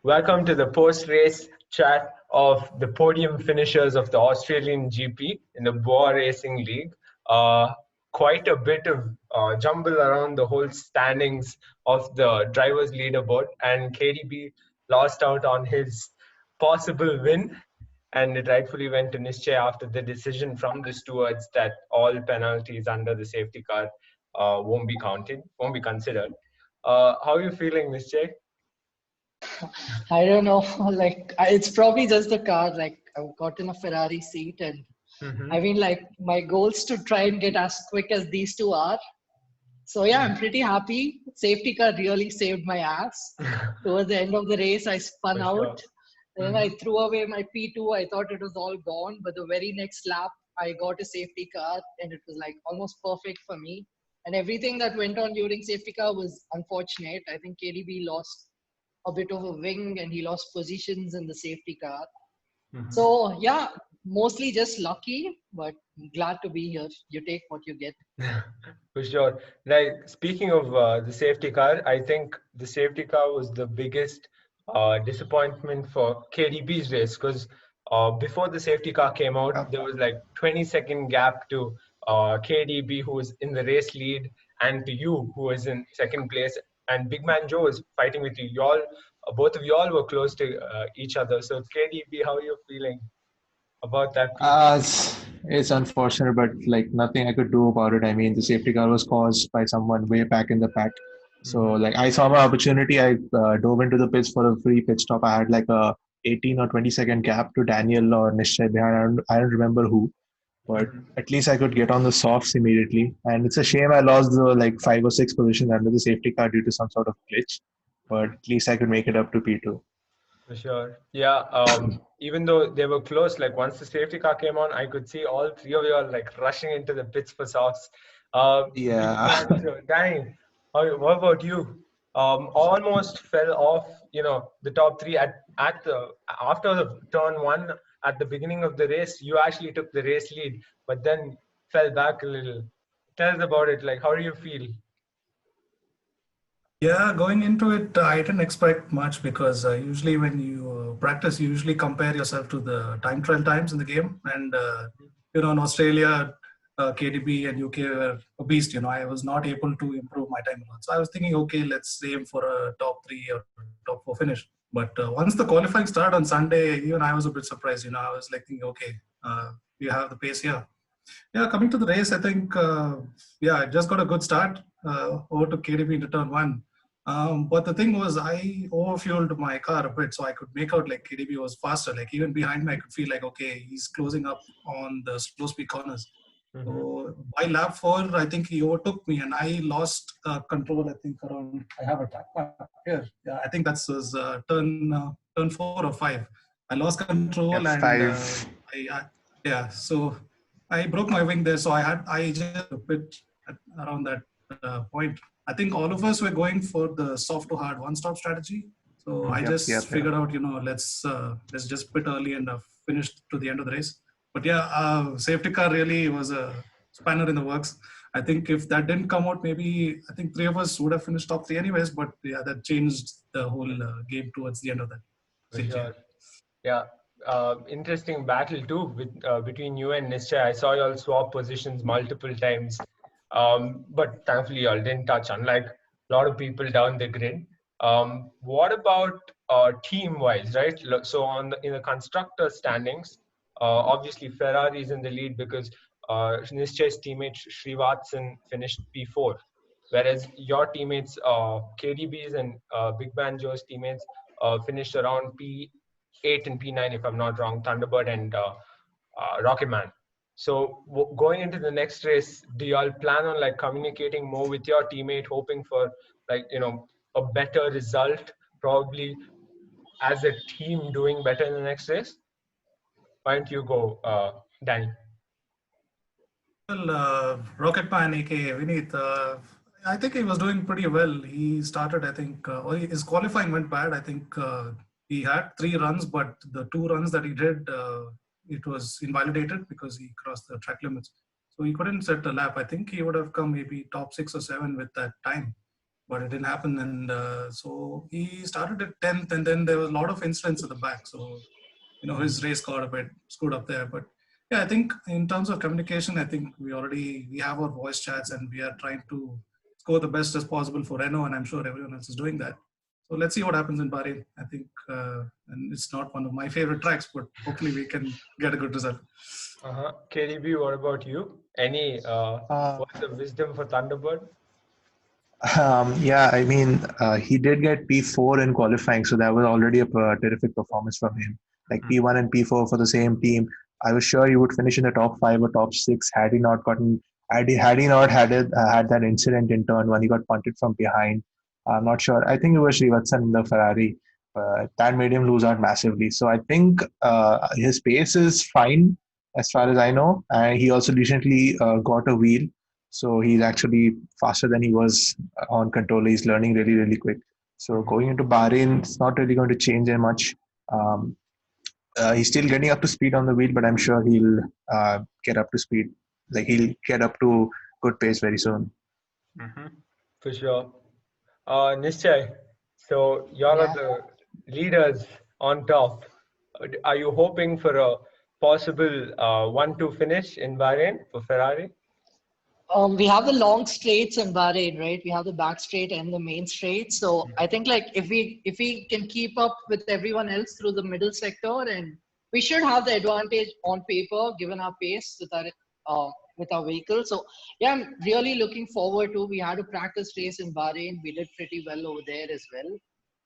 Welcome to the post-race chat of the podium finishers of the Australian GP in the Bwoah Racing League. Quite a bit of jumble around the whole standings of the drivers' leaderboard, and KayyDeeeBeee lost out on his possible win, and it rightfully went to Nischay after the decision from the stewards that all penalties under the safety car won't be considered. How are you feeling, Nischay? I don't know. It's probably just the car. Like, I've gotten a Ferrari seat, and I mean, like, my goals to try and get as quick as these two are. So yeah, I'm pretty happy. Safety car really saved my ass. Towards the end of the race, I spun out. Then I threw away my P2. I thought it was all gone, but the very next lap, I got a safety car, and it was like almost perfect for me. And everything that went on during safety car was unfortunate. I think KayyDeeeBeee lost a bit of a wing, and he lost positions in the safety car. So yeah, mostly just lucky, but glad to be here. You take what you get. For sure. Like, speaking of the safety car, I think the safety car was the biggest disappointment for KayyDeeeBee's race, because before the safety car came out, there was like 20-second gap to KayyDeeeBeee, who was in the race lead, and to you, who was in second place. And BigManJoe was fighting with you. Both of you all were close to each other. So KayyDeeeBeee, how are you feeling about that? It's unfortunate, but like nothing I could do about it. I mean, the safety car was caused by someone way back in the pack. So like I saw my opportunity. I dove into the pits for a free pit stop. I had like a 18 or 20-second gap to Daniel or Nischay behind. I don't remember who, but at least I could get on the softs immediately. And it's a shame I lost the like 5 or 6 positions under the safety car due to some sort of glitch. But at least I could make it up to P2. For sure. Yeah. Even though they were close, like once the safety car came on, I could see all three of you all like rushing into the pits for softs. Yeah. Danny, what about you? Almost fell off, the top three after the turn one at the beginning of the race. You actually took the race lead, but then fell back a little. Tell us about it. Like, how do you feel? Yeah, going into it, I didn't expect much because usually when you practice, you usually compare yourself to the time trial times in the game. And, in Australia, KayyDeeeBeee and UK were a beast. I was not able to improve my time a lot. So I was thinking, okay, let's aim for a top 3 or top 4 finish. But once the qualifying started on Sunday, even I was a bit surprised. I was like thinking, okay, we have the pace here. Yeah, coming to the race, I think, I just got a good start over to KayyDeeeBeee into turn 1. But the thing was, I overfueled my car a bit, so I could make out like KayyDeeeBeee was faster. Like even behind me, I could feel like, okay, he's closing up on the slow speed corners. So by lap 4, I think he overtook me, and I lost control. I think around, I have a track map here. Yeah, I think that's was turn 4 or 5. I lost control, Yeah, and 5. so I broke my wing there. So I just a bit around that point. I think all of us were going for the soft to hard one-stop strategy. So I just figured out, let's just pit early and finish to the end of the race. But yeah, safety car really was a spanner in the works. I think if that didn't come out, maybe I think 3 of us would have finished top 3 anyways. But yeah, that changed the whole game towards the end of that. For sure. Yeah. Interesting battle too between you and Nischay. I saw you all swap positions multiple times. But thankfully you all didn't touch, unlike a lot of people down the grid. What about team-wise, right? So in the constructor standings, obviously Ferrari is in the lead because Nischay's teammate Srivatsan finished P4, whereas your teammates, KayyDeeeBee's and BigManJoe's teammates, finished around P8 and P9, if I'm not wrong, Thunderbird and Rocketman. So going into the next race, do you all plan on like communicating more with your teammate, hoping for like, a better result, probably as a team doing better in the next race? Why don't you go, Danny? Well, Rocketman, aka Vineet, I think he was doing pretty well. He started, I think, his qualifying went bad. I think he had 3 runs, but the 2 runs that he did, it was invalidated because he crossed the track limits. So he couldn't set a lap. I think he would have come maybe top 6 or 7 with that time. but it didn't happen. And so he started at 10th, and then there was a lot of incidents at the back. So, his race got a bit screwed up there. But yeah, I think in terms of communication, I think we have our voice chats, and we are trying to score the best as possible for Renault, and I'm sure everyone else is doing that. So let's see what happens in Bahrain. I think, and it's not one of my favorite tracks, but hopefully we can get a good result. KayyDeeeBeee, what about you? Any words of wisdom for Thunderbird? Yeah, I mean, he did get P4 in qualifying, so that was already a terrific performance from him. Like P1 and P4 for the same team. I was sure he would finish in the top 5 or top 6 had he not had that incident in turn one. He got punted from behind. I'm not sure. I think it was Srivatsan in the Ferrari. That made him lose out massively. So I think his pace is fine as far as I know. And he also recently got a wheel. So he's actually faster than he was on controller. He's learning really, really quick. So going into Bahrain, it's not really going to change that much. He's still getting up to speed on the wheel, but I'm sure he'll get up to speed. Like he'll get up to good pace very soon. For sure. Nishchay, so y'all are the leaders on top. Are you hoping for a possible 1-2 finish in Bahrain for Ferrari? We have the long straights in Bahrain, right? We have the back straight and the main straight. So I think like if we can keep up with everyone else through the middle sector, and we should have the advantage on paper given our pace with our vehicle. So yeah, I'm really looking forward to. We had a practice race in Bahrain. We did pretty well over there as well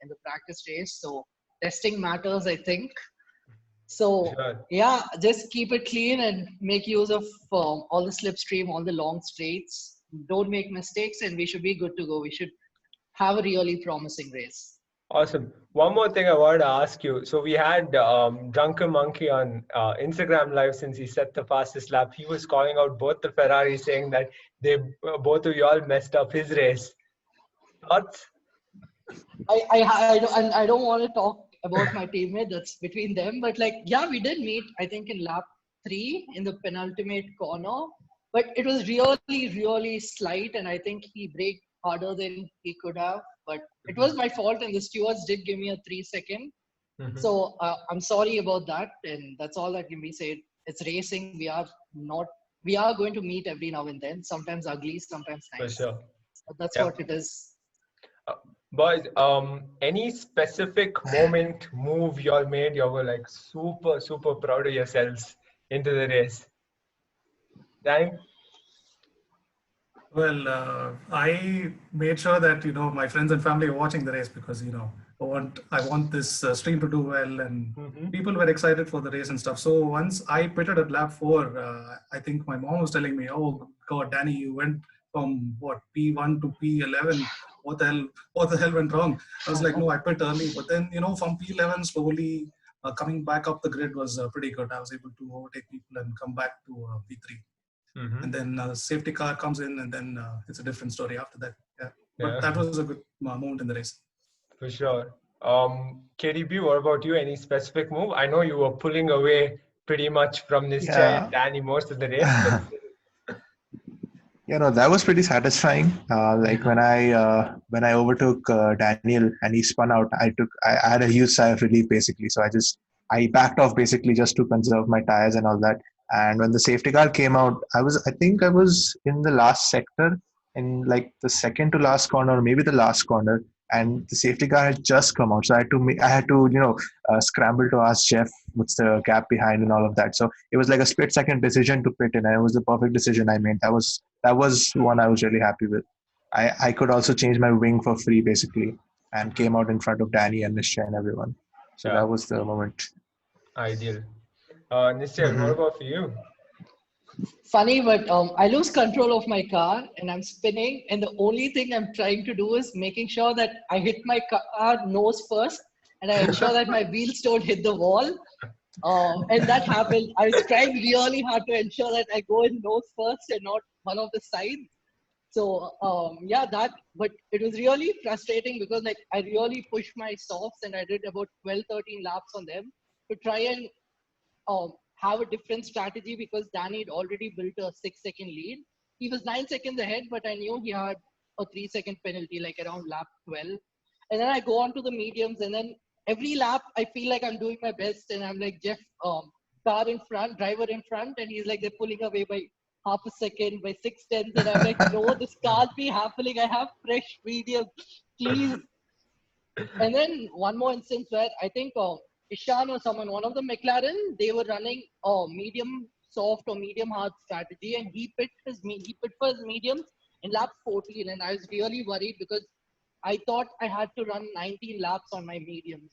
in the practice race. So testing matters, I think. So yeah, just keep it clean and make use of all the slipstream, all the long straights. Don't make mistakes, and we should be good to go. We should have a really promising race. Awesome. One more thing I wanted to ask you. So we had Drunken Monkey on Instagram Live since he set the fastest lap. He was calling out both the Ferrari, saying that both of y'all messed up his race. Thoughts? I don't want to talk about my teammate. That's between them. But like, yeah, we did meet, I think, in lap 3 in the penultimate corner. But it was really, really slight. And I think he braked harder than he could have. But it was my fault. And the stewards did give me a 3-second. So I'm sorry about that. And that's all that can be said. It's racing. We are going to meet every now and then. Sometimes ugly, sometimes nice. For sure. But that's what it is. Boys, any specific move y'all made, y'all were like super, super proud of yourselves into the race? Danny? Well, I made sure that my friends and family are watching the race because I want this stream to do well, and people were excited for the race and stuff. So once I pitted at lap 4, I think my mom was telling me, "Oh God, Danny, you went from P1 to P11. What the hell went wrong?" I was like, "No, I pit early." But then from P11 slowly coming back up the grid was pretty good. I was able to overtake people and come back to P3. And then the safety car comes in, and then it's a different story after that. But that was a good moment in the race. For sure. KayyDeeeBeee, what about you? Any specific move? I know you were pulling away pretty much from Nishchay and Danny most of the race. But that was pretty satisfying. Like when I overtook Daniel and he spun out, I had a huge sigh of relief basically. So I backed off basically just to conserve my tires and all that. And when the safety car came out, I think I was in the last sector, in like the second to last corner, or maybe the last corner, and the safety car had just come out. So I had to scramble to ask Jeff what's the gap behind and all of that. So it was like a split second decision to pit in, and it was the perfect decision I made. That was one I was really happy with. I could also change my wing for free basically, and came out in front of Danny and Nishya and everyone. So that was the moment. Ideal. Nishya, what about for you? Funny, but I lose control of my car and I'm spinning, and the only thing I'm trying to do is making sure that I hit my car nose first, and I ensure that my wheels don't hit the wall. And that happened. I was trying really hard to ensure that I go in nose first and not one of the sides. So but it was really frustrating because like I really pushed my softs and I did about 12-13 laps on them to try and have a different strategy because Danny had already built a 6-second lead. He was 9 seconds ahead, but I knew he had or 3-second penalty, like around lap 12. And then I go on to the mediums, and then every lap I feel like I'm doing my best, and I'm like Jeff, car in front, driver in front, and he's like they're pulling away by half a second, by 6/10, and I'm like, no, this can't be happening. I have fresh medium, please. And then one more instance where I think Ishan or someone, one of the McLaren, they were running medium soft or medium hard strategy, and he pit for his mediums in lap 14, and I was really worried because I thought I had to run 19 laps on my mediums.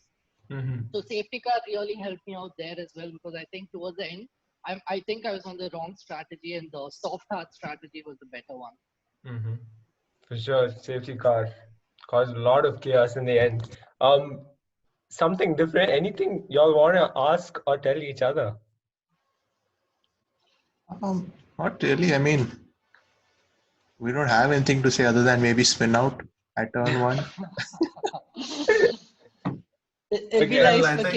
So safety car really helped me out there as well, because I think towards the end, I think I was on the wrong strategy, and the soft hard strategy was the better one. For sure, safety car caused a lot of chaos in the end. Something different, anything y'all want to ask or tell each other? Not really. I mean, we don't have anything to say other than maybe spin out at turn 1. It'd be nice for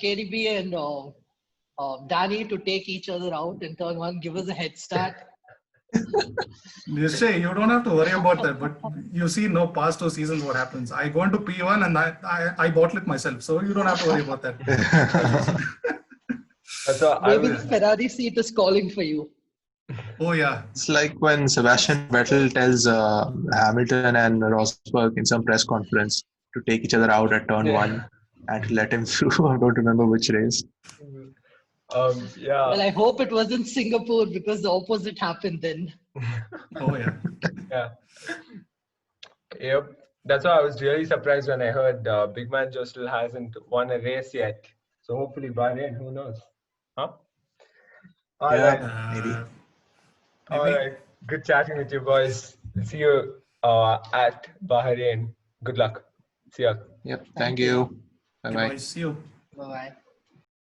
KayyDeeeBee and Danny to take each other out in turn 1, give us a head start. You say you don't have to worry about that, but you see, no past 2 seasons what happens. I go into P1 and I bottle it myself, so you don't have to worry about that. Maybe the Ferrari seat is calling for you. Oh yeah, it's like when Sebastian Vettel tells Hamilton and Rosberg in some press conference to take each other out at turn 1 and to let him through. I don't remember which race. Well, I hope it wasn't Singapore, because the opposite happened then. Oh yeah. Yep. That's why I was really surprised when I heard BigManJoe still hasn't won a race yet. So hopefully Bahrain, who knows? Huh? Maybe. All right. Good chatting with you boys. See you at Bahrain. Good luck. See ya. Yep. Thank you. Bye-bye. See you. Bye-bye.